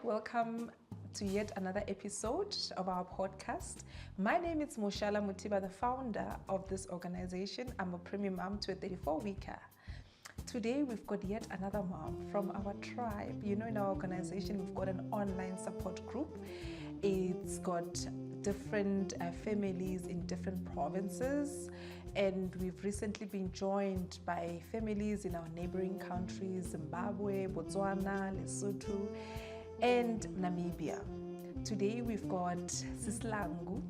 Welcome to yet another episode of our podcast. My name is Moshala Mutiba, the founder of this organization. I'm a preemie mom to a 34weeker. Today we've got yet another mom from our tribe. You know, in our organization we've got an online support group. It's got different families in different provinces, and we've recently been joined by families in our neighboring countries, Zimbabwe, Botswana, Lesotho, and Namibia. Today we've got Sis Langu.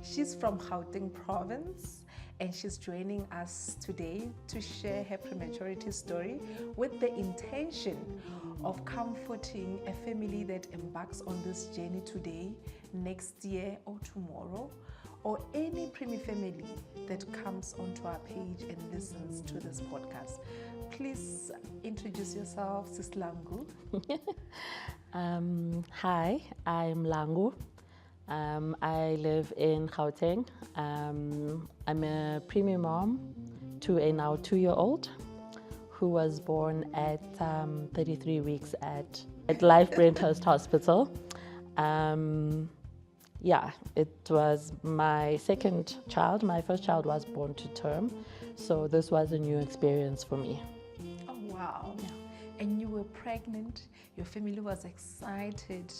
She's from Gauteng province, and she's joining us today to share her prematurity story with the intention of comforting a family that embarks on this journey today, next year, or tomorrow, or any preemie family that comes onto our page and listens to this podcast. Please introduce yourself, Sis Langu. Hi, I'm Langu. I live in Gauteng. I'm a preemie mom to a now 2-year-old who was born at 33 weeks at Life Braintrust Hospital. It was my second child. My first child was born to term, so this was a new experience for me. Oh, wow. Yeah. And you were pregnant. Your family was excited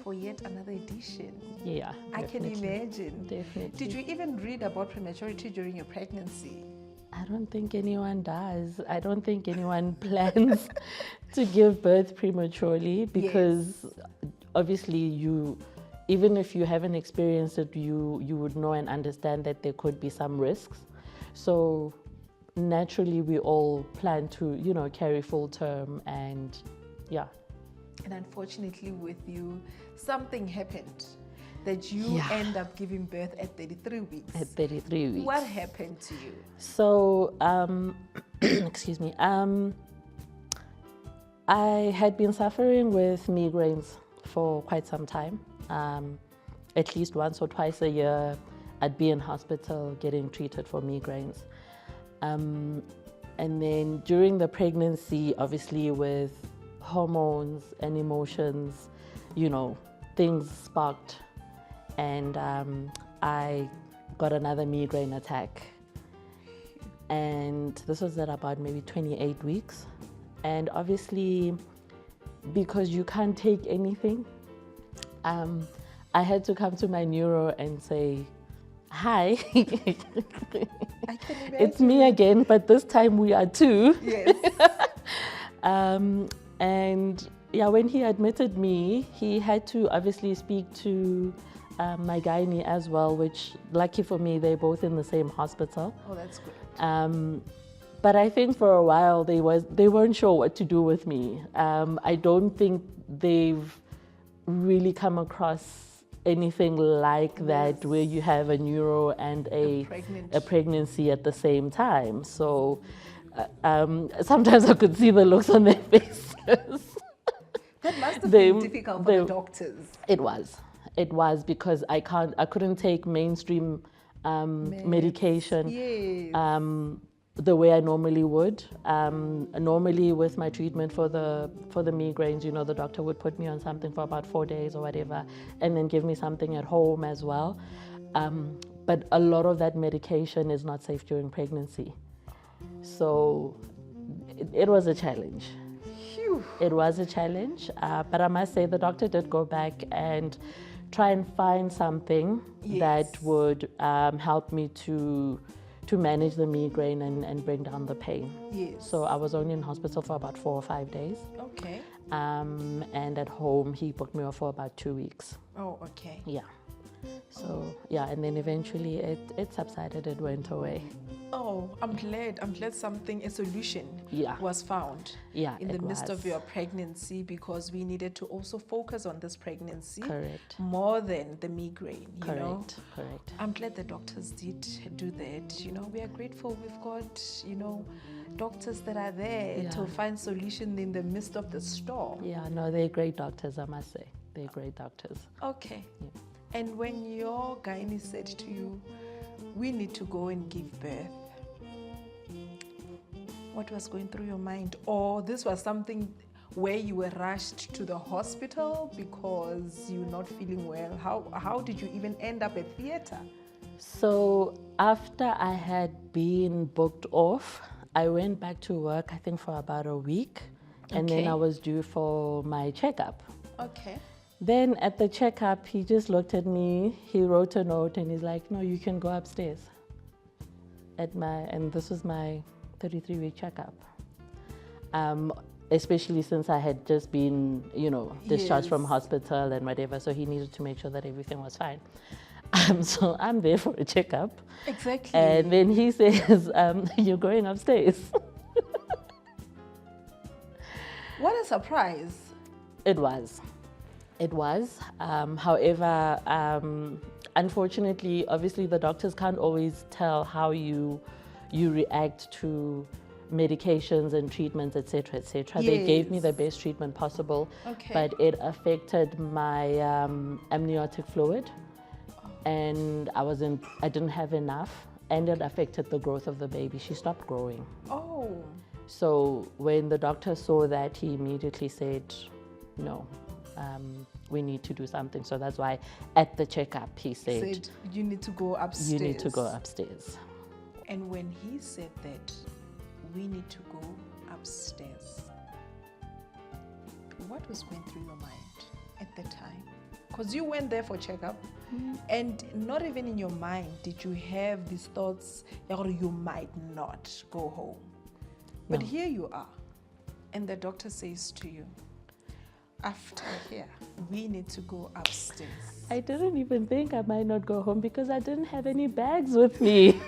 for yet another edition. Yeah, I can imagine. Definitely. Did you even read about prematurity during your pregnancy? I don't think anyone does. I don't think anyone plans to give birth prematurely because obviously even if you haven't experienced it, you would know and understand that there could be some risks. So naturally we all plan to, carry full term and yeah. And unfortunately with you, something happened that you end up giving birth at 33 weeks. At 33 weeks. What happened to you? So, excuse me. I had been suffering with migraines for quite some time. At least once or twice a year, I'd be in hospital getting treated for migraines. And then during the pregnancy, obviously with hormones and emotions, things sparked, and I got another migraine attack. And this was at about maybe 28 weeks. And obviously, because you can't take anything, I had to come to my neuro and say, hi, I can imagine. It's me again, but this time we are two. Yes. And yeah, when he admitted me, he had to obviously speak to my gynae as well, which lucky for me, they're both in the same hospital. Oh, that's good. But I think for a while they weren't sure what to do with me. I don't think they've really come across anything like that where you have a neuro and a pregnancy at the same time. So sometimes I could see the looks on their faces. That must have been difficult for the doctors. It was because I couldn't take mainstream medication the way I normally would. Normally with my treatment for the migraines, the doctor would put me on something for about 4 days or whatever, and then give me something at home as well. But a lot of that medication is not safe during pregnancy. So it was a challenge. Phew. It was a challenge, but I must say the doctor did go back and try and find something that would help me to manage the migraine and bring down the pain. Yes. So I was only in hospital for about 4 or 5 days. Okay. And at home he booked me off for about 2 weeks. Oh, okay. Yeah. So and then eventually it subsided, it went away. Oh, I'm glad a solution was found in the midst of your pregnancy, because we needed to also focus on this pregnancy. Correct. More than the migraine, Correct. I'm glad the doctors did do that. We are grateful we've got, doctors that are there to find solution in the midst of the storm. Yeah, no, they're great doctors, I must say. They're great doctors. Okay. Yeah. And when your gynae said to you, we need to go and give birth, What was going through your mind? Or this was something where you were rushed to the hospital because you're not feeling well? How did you even end up at theatre? So after I had been booked off, I went back to work, I think for about a week. And then I was due for my checkup. Okay. Then at the checkup, he just looked at me, he wrote a note and he's like, no, you can go upstairs. And this was my 33-week checkup. Especially since I had just been, discharged from hospital and whatever. So he needed to make sure that everything was fine. So I'm there for a checkup. Exactly. And then he says, you're going upstairs. What a surprise. It was. However, unfortunately, obviously the doctors can't always tell how you react to medications and treatments, etc., etc. Yes. They gave me the best treatment possible, but it affected my amniotic fluid, and I didn't have enough, and it affected the growth of the baby. She stopped growing. Oh. So when the doctor saw that, he immediately said, no, we need to do something. So that's why at the checkup he said, you need to go upstairs. You need to go upstairs. And when he said that, we need to go upstairs, what was going through your mind at the time? Because you went there for checkup, and not even in your mind did you have these thoughts, you might not go home. But here you are, and the doctor says to you, after here, we need to go upstairs. I didn't even think I might not go home because I didn't have any bags with me.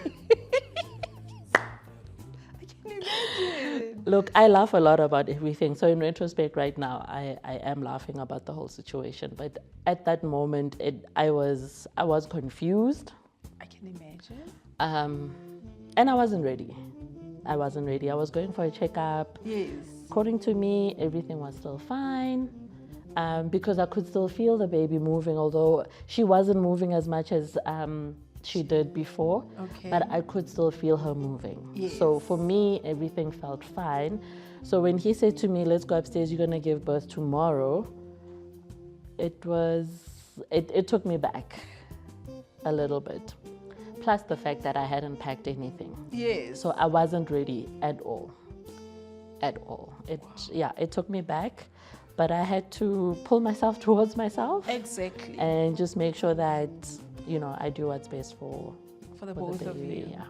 I can imagine. Look, I laugh a lot about everything. So in retrospect right now, I am laughing about the whole situation. But at that moment, I was confused. I can imagine. And I wasn't ready. I was going for a checkup. Yes. According to me, everything was still fine. Because I could still feel the baby moving, although she wasn't moving as much as she did before. Okay. But I could still feel her moving. Yes. So for me, everything felt fine. So when he said to me, let's go upstairs, you're going to give birth tomorrow, it took me back a little bit. Plus the fact that I hadn't packed anything. Yes. So I wasn't ready at all. It took me back, but I had to pull myself towards myself. Exactly. And just make sure that, I do what's best for the both baby, of you. Yeah.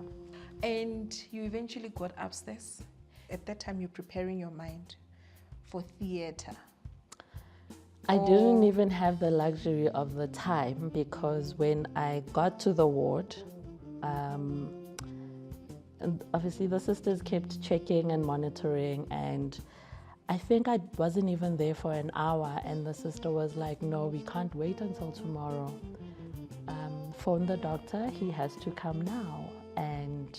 And you eventually got upstairs. At that time, you're preparing your mind for theatre. I didn't even have the luxury of the time, because when I got to the ward, and obviously the sisters kept checking and monitoring, and I think I wasn't even there for an hour, and the sister was like, no, we can't wait until tomorrow. Phone the doctor, he has to come now. And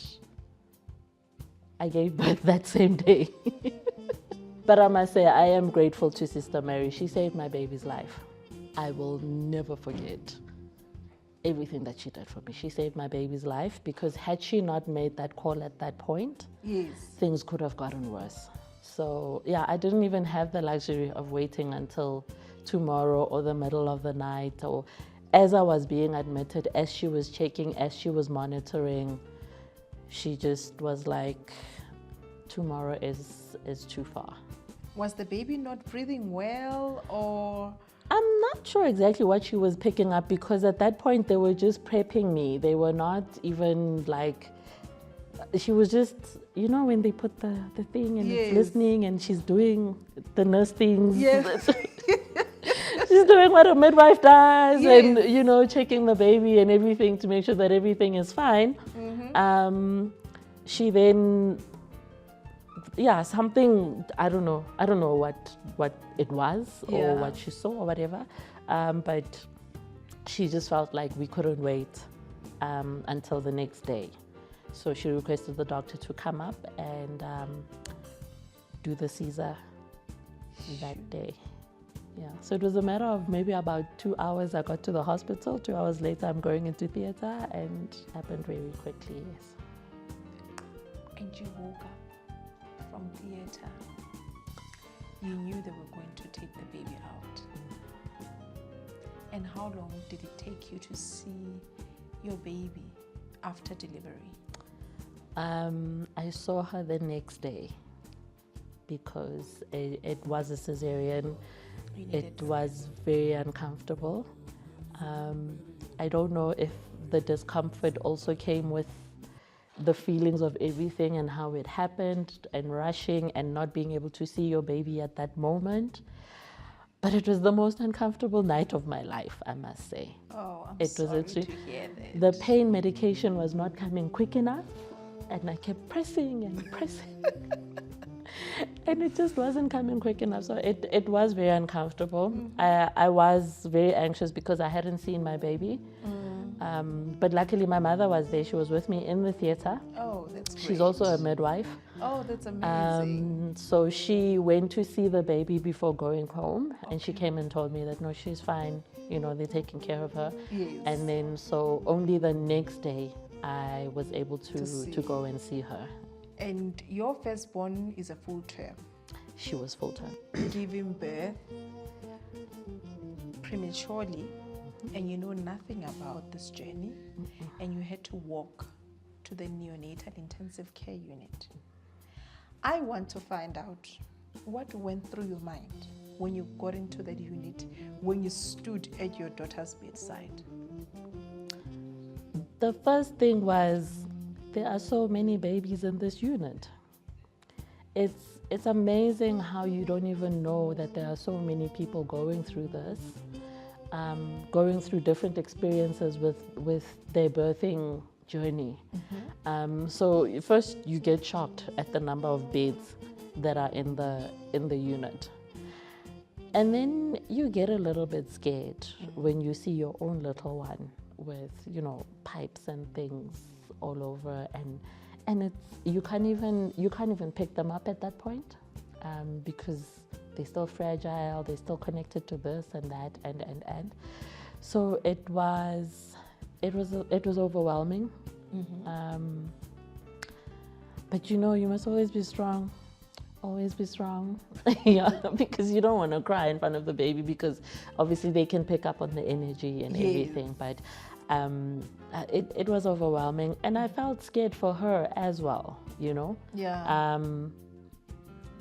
I gave birth that same day. But I must say, I am grateful to Sister Mary. She saved my baby's life. I will never forget everything that she did for me. She saved my baby's life, because had she not made that call at that point, things could have gotten worse. So yeah, I didn't even have the luxury of waiting until tomorrow or the middle of the night, or as I was being admitted, as she was checking, as she was monitoring, she just was like, tomorrow is too far. Was the baby not breathing well, or? I'm not sure exactly what she was picking up, because at that point they were just prepping me. They were not even like, she was just, when they put the thing and it's listening and she's doing the nurse things. Yes. She's doing what a midwife does, and, checking the baby and everything to make sure that everything is fine. Mm-hmm. She then, something, I don't know what it was or what she saw or whatever, but she just felt like we couldn't wait until the next day. So she requested the doctor to come up and do the Caesar that day. Yeah, so it was a matter of maybe about 2 hours. I got to the hospital. 2 hours later, I'm going into theatre, and it happened very quickly, yes. And you woke up from theatre, you knew they were going to take the baby out. And how long did it take you to see your baby after delivery? I saw her the next day because it was a cesarean. It was very uncomfortable. I don't know if the discomfort also came with the feelings of everything and how it happened and rushing and not being able to see your baby at that moment. But it was the most uncomfortable night of my life, I must say. Oh, I'm sorry to hear that. The pain medication was not coming quick enough, and I kept pressing and pressing. And it just wasn't coming quick enough, so it was very uncomfortable. I was very anxious because I hadn't seen my baby. But luckily my mother was there. She was with me in the theatre. Oh, that's great. She's also a midwife. Oh, that's amazing. So she went to see the baby before going home, and she came and told me that no, she's fine. You know, they're taking care of her. Yes. And then so only the next day I was able to go and see her. And your firstborn is a full term. She was full term. Giving birth prematurely, and you know nothing about this journey, and you had to walk to the neonatal intensive care unit. I want to find out what went through your mind when you got into that unit, when you stood at your daughter's bedside. The first thing was, there are so many babies in this unit. It's amazing how you don't even know that there are so many people going through this, going through different experiences with their birthing journey. So first you get shocked at the number of beds that are in the unit. And then you get a little bit scared when you see your own little one with, you know, pipes and things all over, and it's you can't even pick them up at that point, because they're still fragile, they're still connected to this and that and so it was overwhelming. But you know, you must always be strong. Yeah, because you don't want to cry in front of the baby, because obviously they can pick up on the energy and everything. But it was overwhelming, and I felt scared for her as well, you know. Yeah.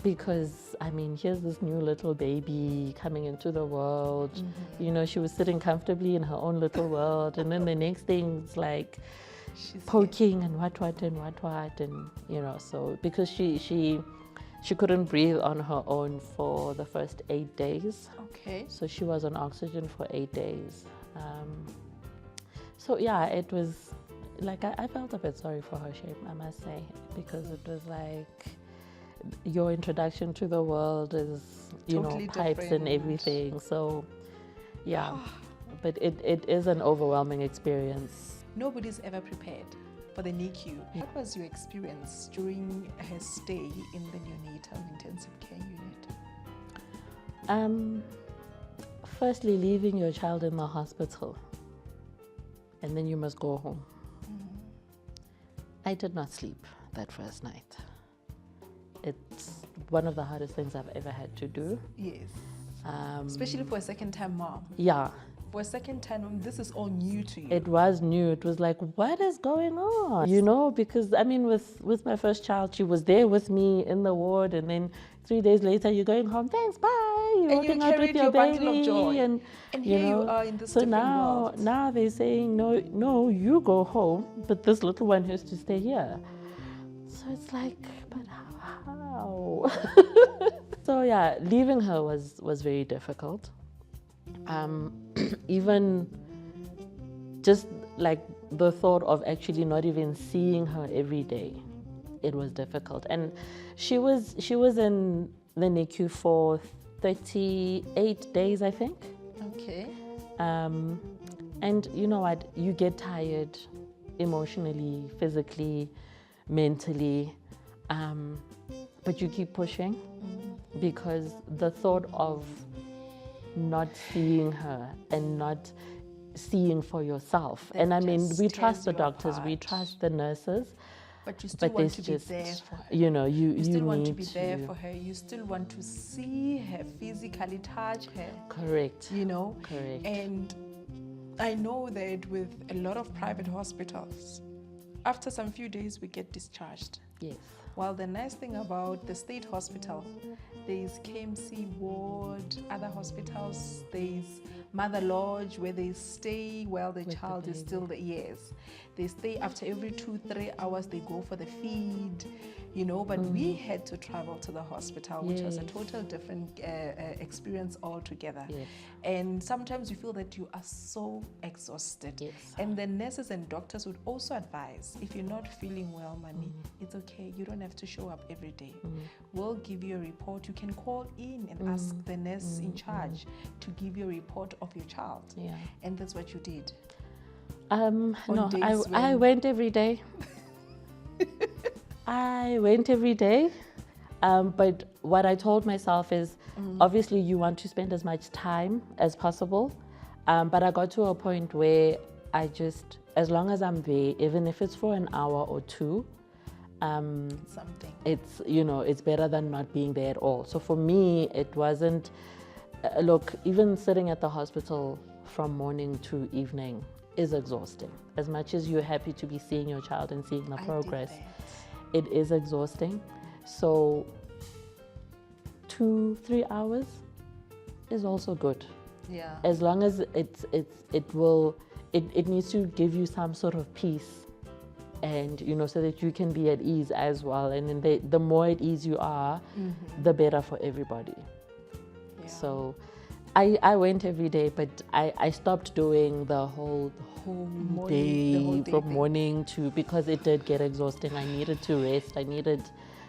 Because I mean, here's this new little baby coming into the world. You know, she was sitting comfortably in her own little world, and then the next thing is like she's poking and what and you know. So because she couldn't breathe on her own for the first 8 days. Okay. So she was on oxygen for 8 days. So yeah, it was like I felt a bit sorry for her, shape, I must say, because it was like your introduction to the world is, you totally know, pipes different. and everything. So yeah, but it is an overwhelming experience. Nobody's ever prepared for the NICU. What was your experience during her stay in the neonatal intensive care unit? Firstly, leaving your child in the hospital, and then you must go home. I did not sleep that first night. It's one of the hardest things I've ever had to do. Yes. Especially for a second-time mom. Yeah. For a second time, this is all new to you. It was new. It was like, what is going on? You know, because I mean, with my first child, she was there with me in the ward, and then 3 days later, you're going home. Thanks, bye. You're walking out with your baby, of joy. and here you are in this different world. Now they're saying no, you go home, but this little one has to stay here. So it's like, but how? So yeah, leaving her was very difficult. Even just like the thought of actually not even seeing her every day, it was difficult. And she was in the NICU for 38 days, I think. Okay. And you know what? You get tired emotionally, physically, mentally, but you keep pushing because the thought of not seeing her and not seeing for yourself. And I mean, we trust the doctors, we trust the nurses, But you still want to be there for her. You know, you still want to be there for her. You still want to see her, physically touch her. Correct. You know? Correct. And I know that with a lot of private hospitals, after some few days we get discharged. Yes. While the nice thing about the state hospital, there is KMC ward, other hospitals, there is Mother Lodge where they stay while the child is still there. Yes. They stay after every 2-3 hours, they go for the feed, you know, but we had to travel to the hospital, which was a total different experience altogether. Yes. And sometimes you feel that you are so exhausted. Yes. And the nurses and doctors would also advise, if you're not feeling well, Mami, it's okay. You don't have to show up every day. We'll give you a report. You can call in and ask the nurse in charge to give you a report of your child. Yeah. And that's what you did. No, I went every day. I went every day. But what I told myself is, obviously you want to spend as much time as possible. But I got to a point where I just, as long as I'm there, even if it's for an hour or two, something. It's, you know, it's better than not being there at all. So for me, it wasn't, look, even sitting at the hospital from morning to evening is exhausting. As much as you're happy to be seeing your child and seeing the progress, it is exhausting. So 2-3 hours is also good. Yeah. As long as it needs to give you some sort of peace, and you know, so that you can be at ease as well. And then the more at ease you are, the better for everybody. Yeah. So I went every day, but I stopped doing the whole day from morning to, because it did get exhausting. I needed to rest. I needed,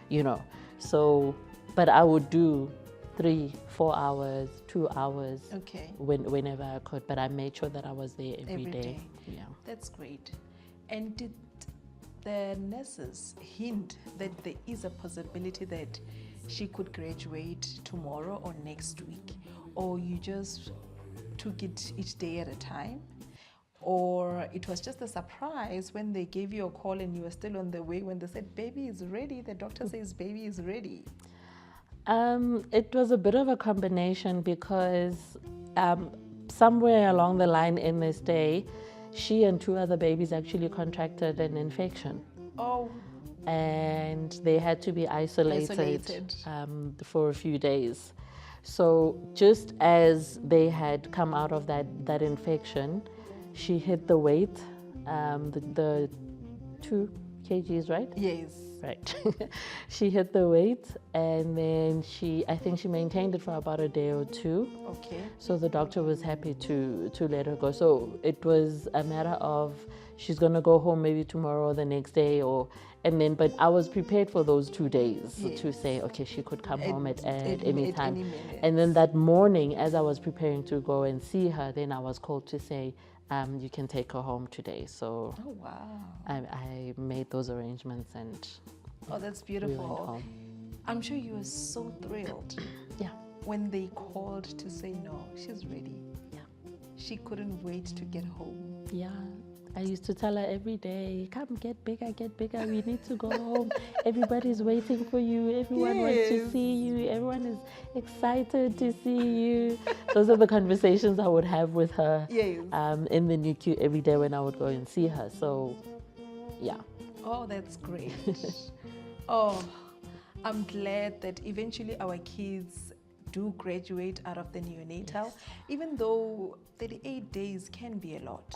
you know, so, but I would do 3-4 hours, 2 hours, whenever I could. But I made sure that I was there every day. Yeah, that's great. And did the nurses hint that there is a possibility that she could graduate tomorrow or next week? Or you just took it each day at a time? Or it was just a surprise when they gave you a call and you were still on the way when they said, baby is ready, the doctor says baby is ready? It was a bit of a combination, because somewhere along the line in this day, she and 2 other babies actually contracted an infection. Oh. And they had to be isolated. For a few days. So just as they had come out of that infection, she hit the weight, the 2 kgs, right? Yes. Right. She hit the weight, and then I think she maintained it for about a day or 2. Okay. So the doctor was happy to let her go. So it was a matter of, she's gonna go home maybe tomorrow or the next day, but I was prepared for those 2 days to say, okay, she could come home at any time. And then that morning, as I was preparing to go and see her, then I was called to say, you can take her home today. So I made those arrangements, and that's beautiful. We went home. I'm sure you were so thrilled. Yeah. When they called to say, no, she's ready. Yeah. She couldn't wait to get home. Yeah. I used to tell her every day, come, get bigger, we need to go home. Everybody's waiting for you. Everyone wants to see you. Everyone is excited to see you. Those are the conversations I would have with her in the NICU every day when I would go and see her. So, yeah. Oh, that's great. Oh, I'm glad that eventually our kids do graduate out of the neonatal, even though 38 days can be a lot.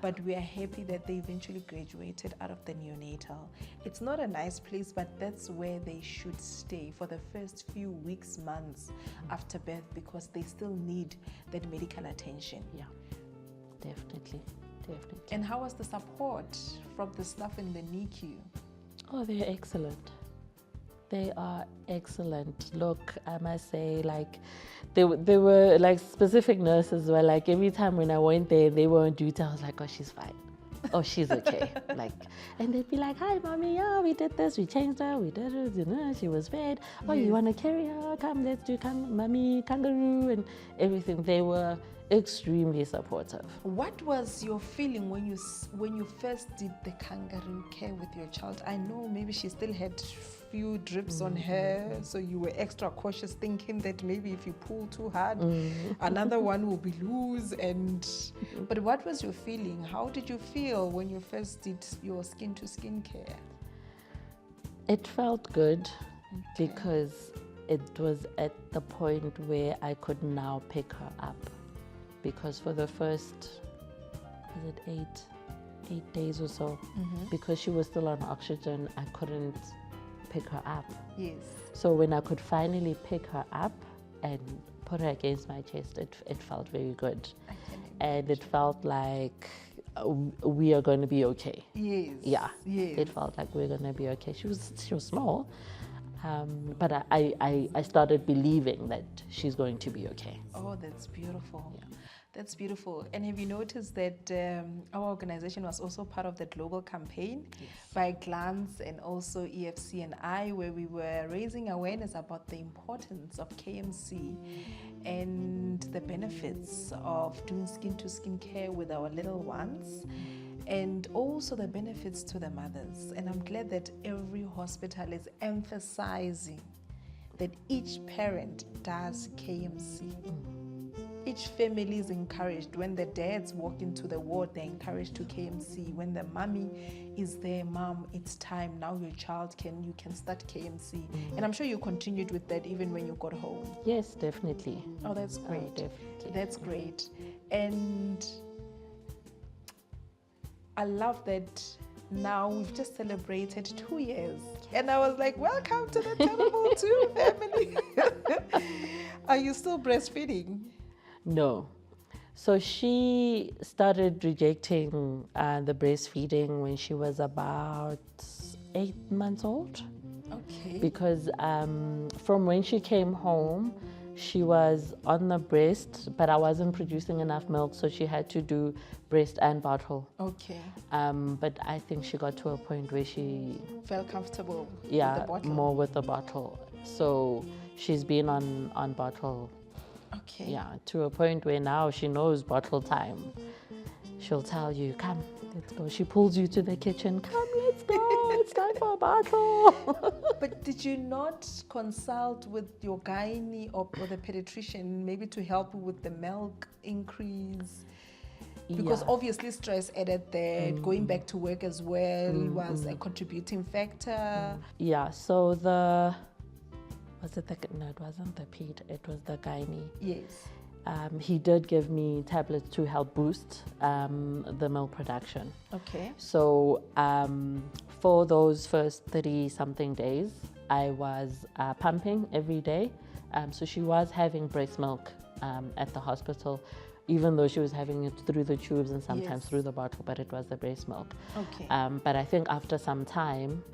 But we are happy that they eventually graduated out of the neonatal. It's not a nice place, but that's where they should stay for the first few weeks, months after birth, because they still need that medical attention. Yeah, definitely. And how was the support from the staff in the NICU? Oh, they're excellent. They are excellent. Look, I must say, like, they were like specific nurses were like, every time when I went there, they were on duty, I was like, oh, she's fine. oh, she's okay. Like, and they'd be like, hi, mommy, yeah, we did this, we changed her, we did it, you know, she was fed. Oh, you want to carry her? Come, let's do, come, mommy, kangaroo, and everything. They were extremely supportive. What was your feeling when you first did the kangaroo care with your child? I know maybe she still had few drips on her, so you were extra cautious, thinking that maybe if you pull too hard, another one will be loose. But what was your feeling? How did you feel when you first did your skin to skin care? It felt good because it was at the point where I could now pick her up. Because for the first, was it eight days or so, because she was still on oxygen, I couldn't pick her up. Yes. So when I could finally pick her up and put her against my chest, it felt very good. And it felt like we are going to be okay. Yes. Yeah. Yes. It felt like we're going to be okay. She was small, but I started believing that she's going to be okay. Oh, that's beautiful. Yeah. That's beautiful. And have you noticed that our organization was also part of the global campaign by GLANS and also EFC and I, where we were raising awareness about the importance of KMC and the benefits of doing skin-to-skin care with our little ones, and also the benefits to the mothers. And I'm glad that every hospital is emphasizing that each parent does KMC. Each family is encouraged. When the dads walk into the ward, they're encouraged to KMC. When the mommy is there, mom, it's time. Now your child you can start KMC. And I'm sure you continued with that even when you got home. Yes, definitely. Oh, that's great. Definitely. That's great. And I love that now we've just celebrated 2 years. And I was like, welcome to the Terrible 2 family. Are you still breastfeeding? No. So she started rejecting the breastfeeding when she was about 8 months old. Okay. Because from when she came home, she was on the breast, but I wasn't producing enough milk, so she had to do breast and bottle. Okay. But I think she got to a point where she felt comfortable with the bottle. More with the bottle. So she's been on bottle. Okay. Yeah, to a point where now she knows bottle time. She'll tell you, come, let's go. She pulls you to the kitchen, come, let's go, it's time for a bottle. But did you not consult with your gynae or the pediatrician maybe to help with the milk increase? Because obviously stress added there, going back to work as well was a contributing factor. Yeah, so no, it wasn't the ped, it was the gynae. Yes. He did give me tablets to help boost the milk production. Okay. So for those first 30-something days, I was pumping every day. So she was having breast milk at the hospital, even though she was having it through the tubes and sometimes through the bottle, but it was the breast milk. Okay. But I think after some time,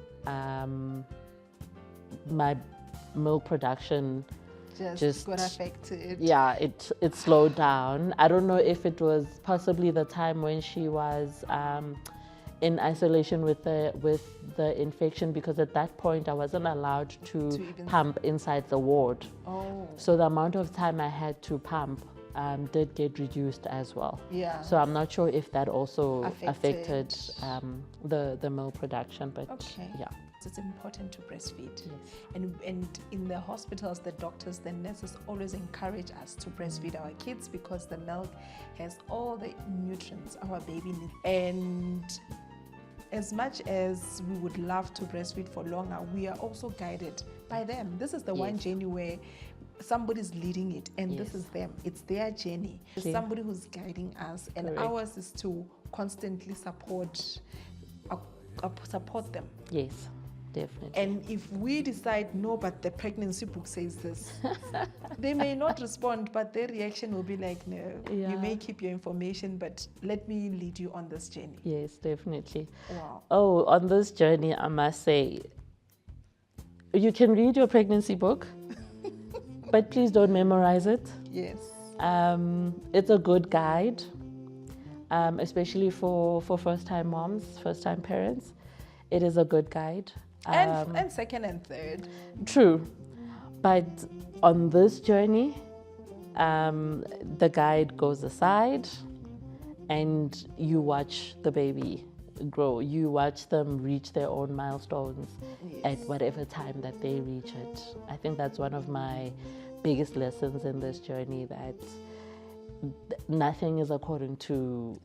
my milk production just got affected. Yeah, it slowed down. I don't know if it was possibly the time when she was in isolation with the infection, because at that point I wasn't allowed to pump inside the ward. Oh. So the amount of time I had to pump did get reduced as well. Yeah. So I'm not sure if that also affected the milk production, but yeah. It's important to breastfeed. Yes. And in the hospitals, the doctors, the nurses always encourage us to breastfeed our kids because the milk has all the nutrients our baby needs. And as much as we would love to breastfeed for longer, we are also guided by them. This is the one journey where somebody's leading it, and this is them. It's their journey. It's somebody who's guiding us, and ours is to constantly support them. Yes. Definitely. And if we decide, no, but the pregnancy book says this, they may not respond, but their reaction will be like, no, you may keep your information, but let me lead you on this journey. Yes, definitely. Wow. Oh, on this journey, I must say, you can read your pregnancy book, but please don't memorize it. Yes. It's a good guide, especially for first-time moms, first-time parents. It is a good guide. And second and third. True. But on this journey, the guide goes aside and you watch the baby grow. You watch them reach their own milestones at whatever time that they reach it. I think that's one of my biggest lessons in this journey, that nothing is according to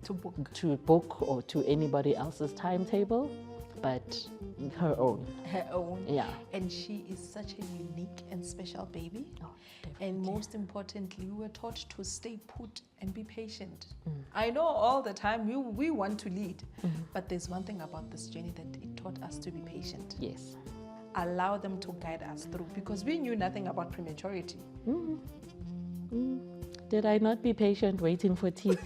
book or to anybody else's timetable, but her own. Her own. Yeah. And she is such a unique and special baby. Oh, and most importantly, we were taught to stay put and be patient. I know all the time we want to lead, but there's one thing about this journey that it taught us to be patient. Yes. Allow them to guide us through, because we knew nothing about prematurity. Did I not be patient waiting for teeth?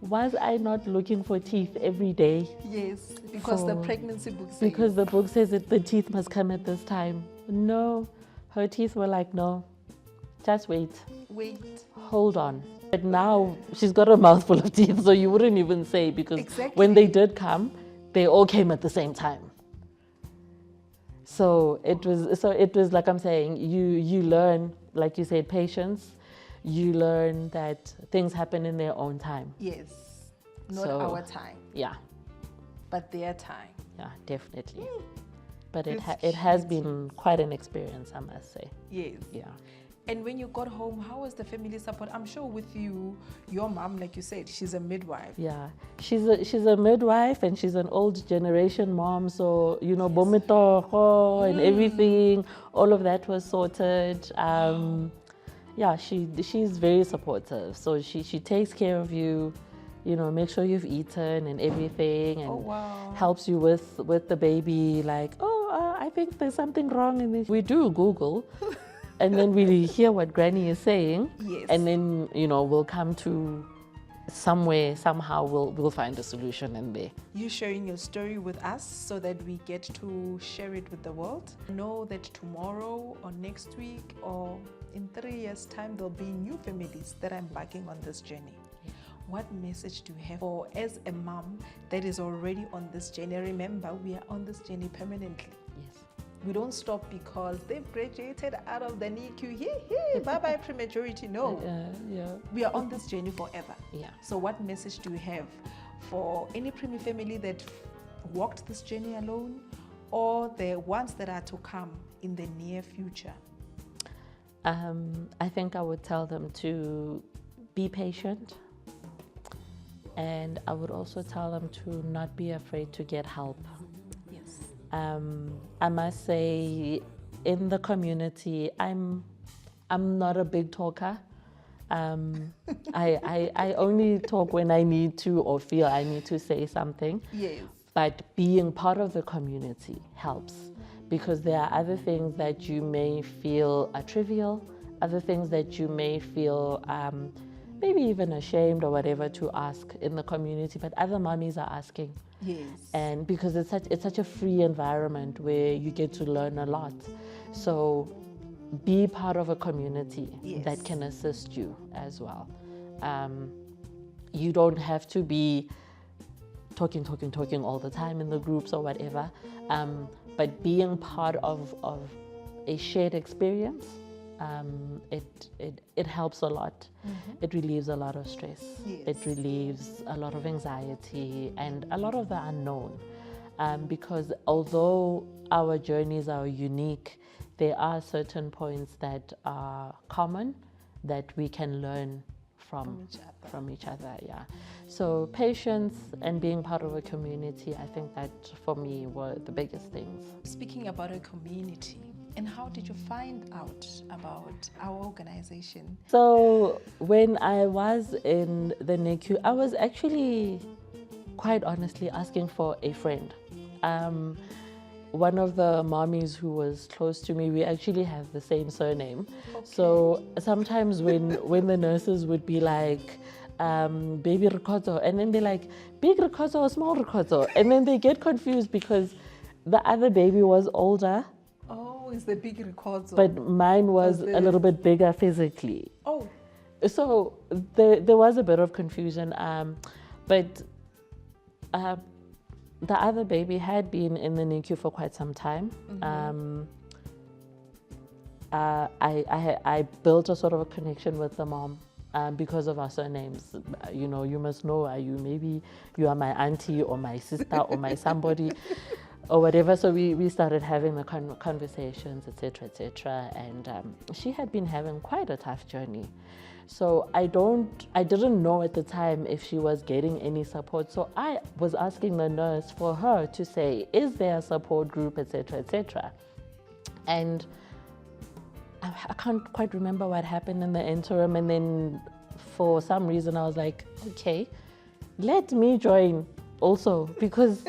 Was I not looking for teeth every day? Yes, because the pregnancy book says. Because the book says that the teeth must come at this time. No, her teeth were like, no, just wait. Wait. Hold on. But now she's got a mouthful of teeth, so you wouldn't even say, because when they did come, they all came at the same time. So it was like I'm saying, you learn, like you said, patience. You learn that things happen in their own time. Yes, not our time. Yeah. But their time. Yeah, definitely. But it has been quite an experience, I must say. Yes. Yeah. And when you got home, how was the family support? I'm sure with you, your mom, like you said, she's a midwife. Yeah, she's a midwife, and she's an old generation mom. So, you know, bomitoho and everything, all of that was sorted. Yeah, she's very supportive. So she takes care of you, you know, make sure you've eaten and everything, and helps you with the baby. Like, I think there's something wrong in this. We do Google. And then we hear what Granny is saying, and then, you know, we'll come to somehow we'll find a solution in there. You sharing your story with us so that we get to share it with the world. Know that tomorrow or next week or in 3 years' time, there'll be new families that are embarking on this journey. What message do you have for, as a mom that is already on this journey? Remember, we are on this journey permanently. Yes. We don't stop because they've graduated out of the NICU. Bye-bye prematurity. No. We are on this journey forever. Yeah. So what message do you have for any preemie family that walked this journey alone, or the ones that are to come in the near future? I think I would tell them to be patient. And I would also tell them to not be afraid to get help. I must say, in the community, I'm not a big talker. I only talk when I need to or feel I need to say something. Yes. But being part of the community helps, because there are other things that you may feel are trivial, other things that you may feel maybe even ashamed or whatever to ask in the community, but other mommies are asking. Yes. And because it's such a free environment where you get to learn a lot. So be part of a community that can assist you as well. You don't have to be talking all the time in the groups or whatever, but being part of a shared experience, it helps a lot. It relieves a lot of stress. It relieves a lot of anxiety and a lot of the unknown, because although our journeys are unique, there are certain points that are common that we can learn from each other. Yeah. So patience and being part of a community, I think that for me were the biggest things. Speaking about a community, and how did you find out about our organization? So when I was in the NICU, I was actually, quite honestly, asking for a friend. One of the mommies who was close to me, we actually have the same surname. So sometimes when the nurses would be like, baby Ricotta, and then they're like, big Ricotta or small Ricotta? And then they get confused because the other baby was older. Oh, it's the big Ricotta. But mine was a little bit bigger physically. Oh. So there was a bit of confusion, but the other baby had been in the NICU for quite some time. I built a sort of a connection with the mom because of our surnames. You know, you must know, maybe you are my auntie or my sister or my somebody or whatever. So we started having the conversations, etc. And she had been having quite a tough journey. So I didn't know at the time if she was getting any support. So I was asking the nurse for her to say, is there a support group, etc. And I can't quite remember what happened in the interim. And then for some reason I was like, okay, let me join also, because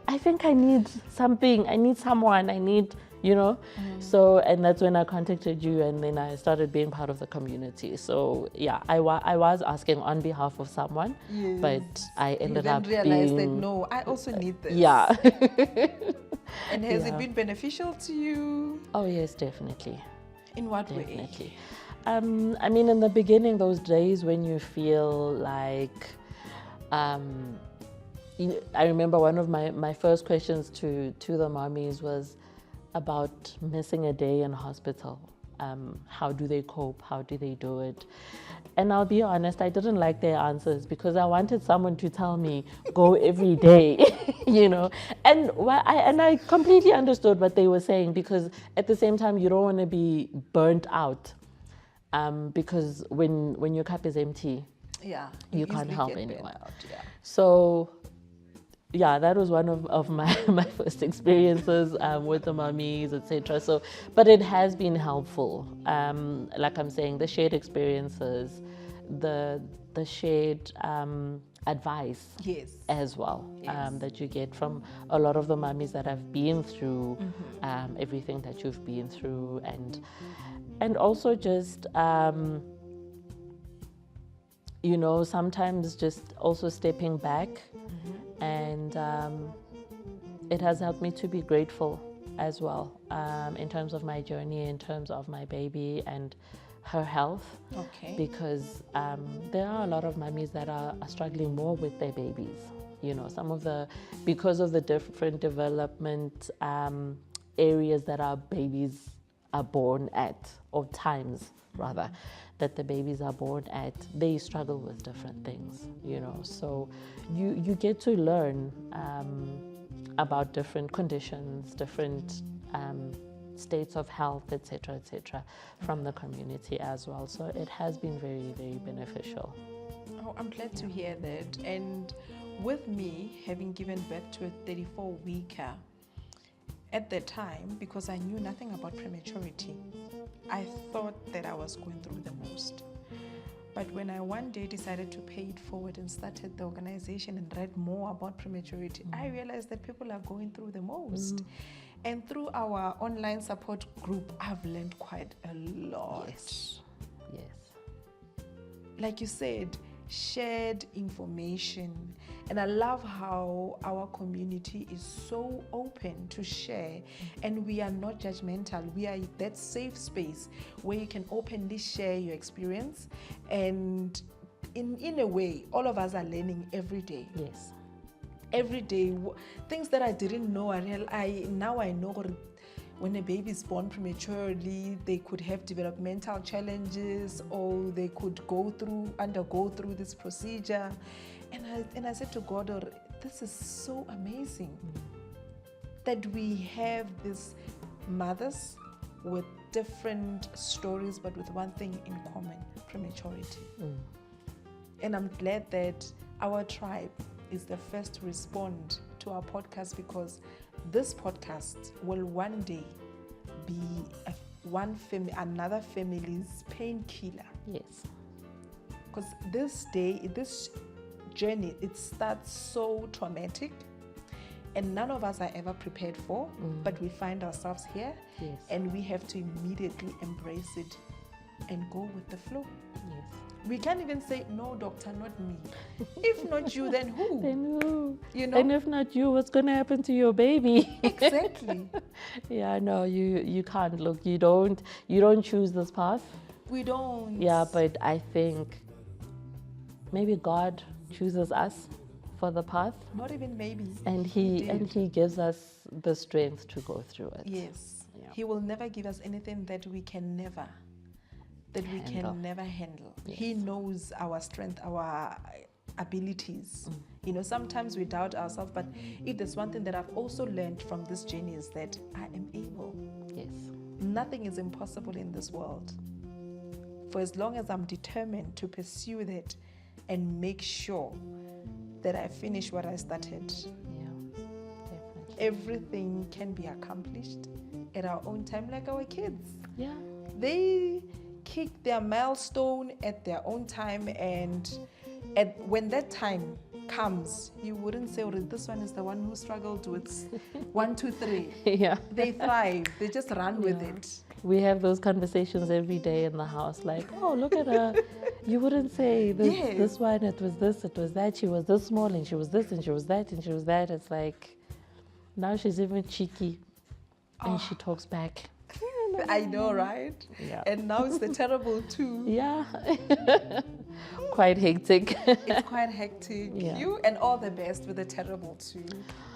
I think I need something. I need someone. I need, you know. So, and that's when I contacted you, and then I started being part of the community. So yeah, I was asking on behalf of someone, but I ended up being... You then realized that, no, I also need this. Yeah. And has it been beneficial to you? Oh yes, definitely. In what way? Definitely. I mean, in the beginning, those days when you feel like, I remember one of my first questions to the mommies was about missing a day in hospital. How do they cope? How do they do it? And I'll be honest, I didn't like their answers because I wanted someone to tell me, go every day, you know. And I completely understood what they were saying, because at the same time, you don't want to be burnt out, because when your cup is empty, you can't help anyone. So yeah, that was one of my first experiences with the mummies, etc. So, but it has been helpful. Like I'm saying, the shared experiences, the shared advice, as well, that you get from a lot of the mummies that have been through everything that you've been through, and also just you know, sometimes just also stepping back. And it has helped me to be grateful as well, in terms of my journey, in terms of my baby and her health. Because there are a lot of mummies that are struggling more with their babies. You know, because of the different development areas that our babies are born at, or times rather, that the babies are born at, they struggle with different things, you know. So you get to learn about different conditions, different states of health, etc., from the community as well. So it has been very, very beneficial. Oh, I'm glad to hear that. And with me having given birth to a 34-weeker, at the time, because I knew nothing about prematurity, I thought that I was going through the most. But when I one day decided to pay it forward and started the organization and read more about prematurity, I realized that people are going through the most. And through our online support group, I've learned quite a lot. Yes. Like you said, shared information. And I love how our community is so open to share, and we are not judgmental. We are that safe space where you can openly share your experience, and in a way, all of us are learning every day. Yes. Every day, things that I didn't know, now I know. When a baby is born prematurely, they could have developmental challenges, or they could undergo through this procedure. And I said to God, this is so amazing that we have these mothers with different stories, but with one thing in common: prematurity. And I'm glad that our tribe is the first to respond to our podcast, because this podcast will one day be another family's painkiller. Yes. Because this journey, it starts so traumatic, and none of us are ever prepared for, but we find ourselves here, and we have to immediately embrace it and go with the flow. Yes. We can't even say, no, doctor, not me. If not you, then who? Then who? You know? And if not you, what's going to happen to your baby? Exactly. Yeah, no, you can't. Look, you don't choose this path. We don't. Yeah, but I think maybe God chooses us for the path. Not even maybe. And he gives us the strength to go through it. Yes. Yeah. He will never give us anything that we can never handle. Yes. He knows our strength, our abilities. You know, sometimes we doubt ourselves, but if there's one thing that I've also learned from this journey is that I am able. Yes. Nothing is impossible in this world. For as long as I'm determined to pursue that and make sure that I finish what I started. Yeah, definitely. Everything can be accomplished at our own time, like our kids. Yeah. They kick their milestone at their own time, and when that time comes, you wouldn't say, oh, this one is the one who struggled with 1, 2, 3. Yeah. They thrive. They just run with it. We have those conversations every day in the house, like, oh, look at her. You wouldn't say this one, it was this, it was that. She was this small, and she was this, and she was that, and she was that. It's like, now she's even cheeky, and she talks back. I know, right? Yeah. And now it's the terrible too. Yeah. Quite hectic. It's quite hectic. Yeah. You and all the best with the terrible too.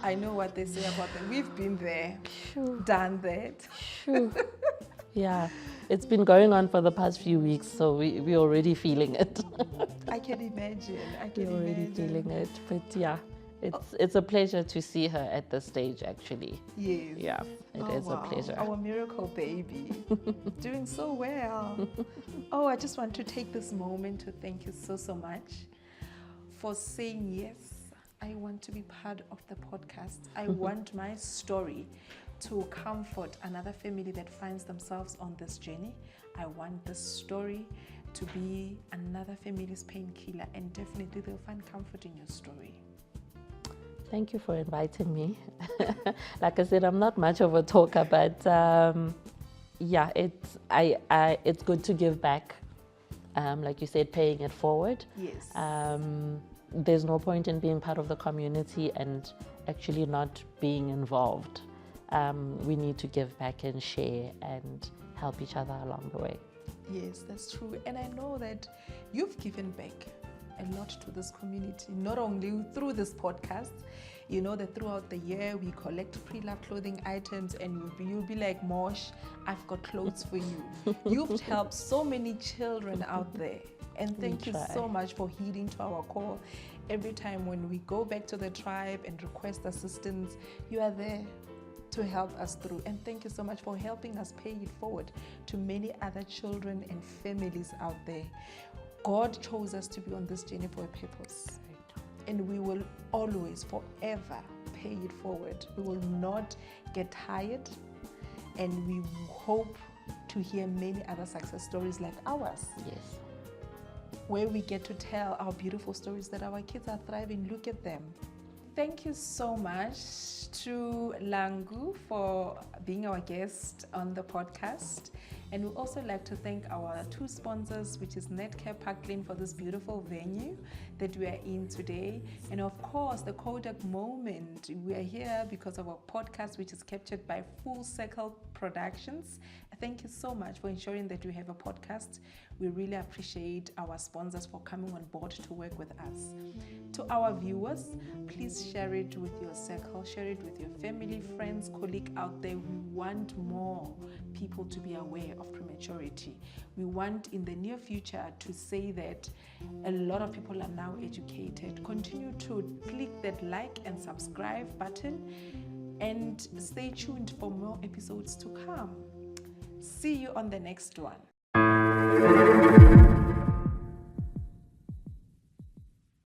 I know what they say about them. We've been there, done that. Yeah. It's been going on for the past few weeks, so we're already feeling it. I can imagine. We're already feeling it. But yeah, it's a pleasure to see her at this stage, actually. Yes. Yeah, it is a pleasure. Our miracle baby. Doing so well. Oh, I just want to take this moment to thank you so much for saying yes. I want to be part of the podcast. I want my story to comfort another family that finds themselves on this journey. I want this story to be another family's painkiller, and definitely they'll find comfort in your story. Thank you for inviting me. Like I said, I'm not much of a talker, but yeah, it's good to give back. Like you said, paying it forward. Yes. There's no point in being part of the community and actually not being involved. We need to give back and share and help each other along the way. Yes, that's true. And I know that you've given back a lot to this community, not only through this podcast. You know that throughout the year we collect pre-love clothing items, and you'll be like, Mosh, I've got clothes for you. You've helped so many children out there. And thank you so much for heeding to our call. Every time when we go back to the tribe and request assistance, you are there to help us through. And thank you so much for helping us pay it forward to many other children and families out there. God chose us to be on this journey for a purpose. And we will always, forever, pay it forward. We will not get tired. And we hope to hear many other success stories like ours. Yes. Where we get to tell our beautiful stories that our kids are thriving. Look at them. Thank you so much to Langu for being our guest on the podcast. And we'd also like to thank our two sponsors, which is Netcare Parkland, for this beautiful venue that we are in today. And of course, the Kodak Moment. We are here because of our podcast, which is captured by Full Circle Productions. Thank you so much for ensuring that we have a podcast. We really appreciate our sponsors for coming on board to work with us. To our viewers, please share it with your circle, share it with your family, friends, colleague out there. We want more people to be aware of prematurity. We want in the near future to say that a lot of people are now educated. Continue to click that like and subscribe button and stay tuned for more episodes to come. See you on the next one.